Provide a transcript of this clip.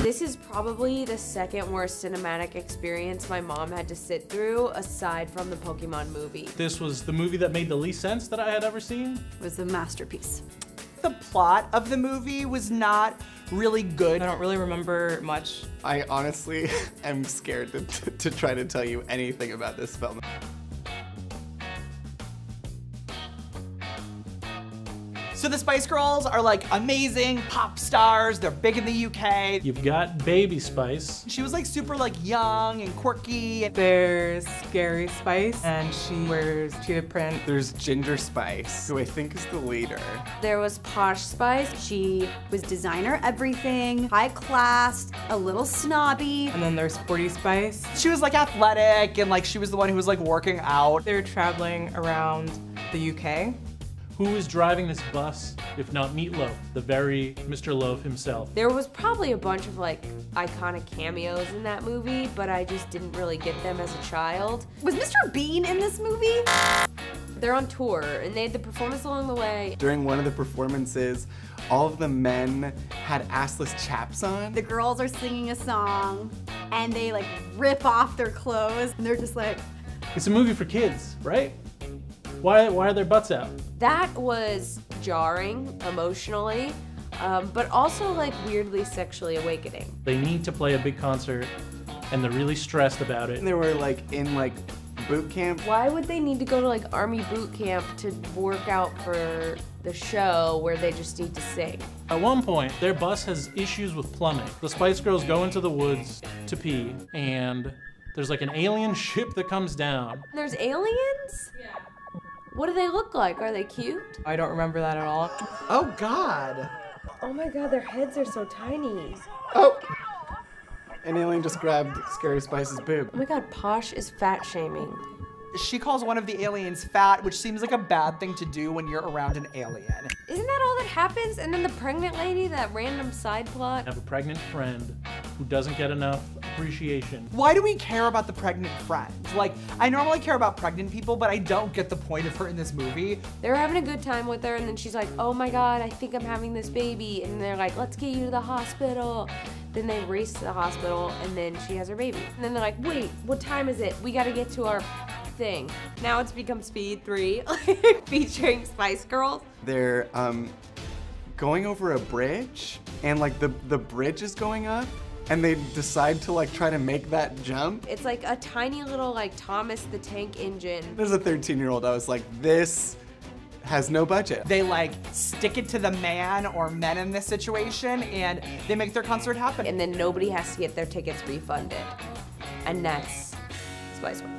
This is probably the second worst cinematic experience my mom had to sit through, aside from the Pokemon movie. This was the movie that made the least sense that I had ever seen. It was a masterpiece. The plot of the movie was not really good. I don't really remember much. I honestly am scared to try to tell you anything about this film. So the Spice Girls are like amazing pop stars. They're big in the UK. You've got Baby Spice. She was like super like young and quirky. There's Scary Spice, and she wears cheetah print. There's Ginger Spice, who I think is the leader. There was Posh Spice. She was designer everything, high class, a little snobby. And then there's Sporty Spice. She was like athletic and like she was the one who was like working out. They're traveling around the UK. Who is driving this bus, if not Meatloaf, the very Mr. Loaf himself? There was probably a bunch of like iconic cameos in that movie, but I just didn't really get them as a child. Was Mr. Bean in this movie? They're on tour and they had the performance along the way. During one of the performances, all of the men had assless chaps on. The girls are singing a song and they like rip off their clothes and they're just like... It's a movie for kids, right? Why are their butts out? That was jarring emotionally, but also like weirdly sexually awakening. They need to play a big concert and they're really stressed about it. They were like in like boot camp. Why would they need to go to like army boot camp to work out for the show where they just need to sing? At one point, their bus has issues with plumbing. The Spice Girls go into the woods to pee and there's like an alien ship that comes down. There's aliens? Yeah. What do they look like? Are they cute? I don't remember that at all. Oh God. Oh my God, their heads are so tiny. Oh! An alien just grabbed Scary Spice's boob. Oh my God, Posh is fat shaming. She calls one of the aliens fat, which seems like a bad thing to do when you're around an alien. Isn't that all that happens? And then the pregnant lady, that random side plot. I have a pregnant friend who doesn't get enough appreciation. Why do we care about the pregnant friend? Like, I normally care about pregnant people, but I don't get the point of her in this movie. They were having a good time with her and then she's like, oh my God, I think I'm having this baby. And they're like, let's get you to the hospital. Then they race to the hospital and then she has her baby. And then they're like, wait, what time is it? We gotta get to our thing. Now it's become Speed 3, featuring Spice Girls. They're going over a bridge and like the bridge is going up and they decide to like try to make that jump. It's like a tiny little like Thomas the Tank Engine. As a 13-year-old, I was like, this has no budget. They like stick it to the man or men in this situation and they make their concert happen. And then nobody has to get their tickets refunded. And that's Spice Girls.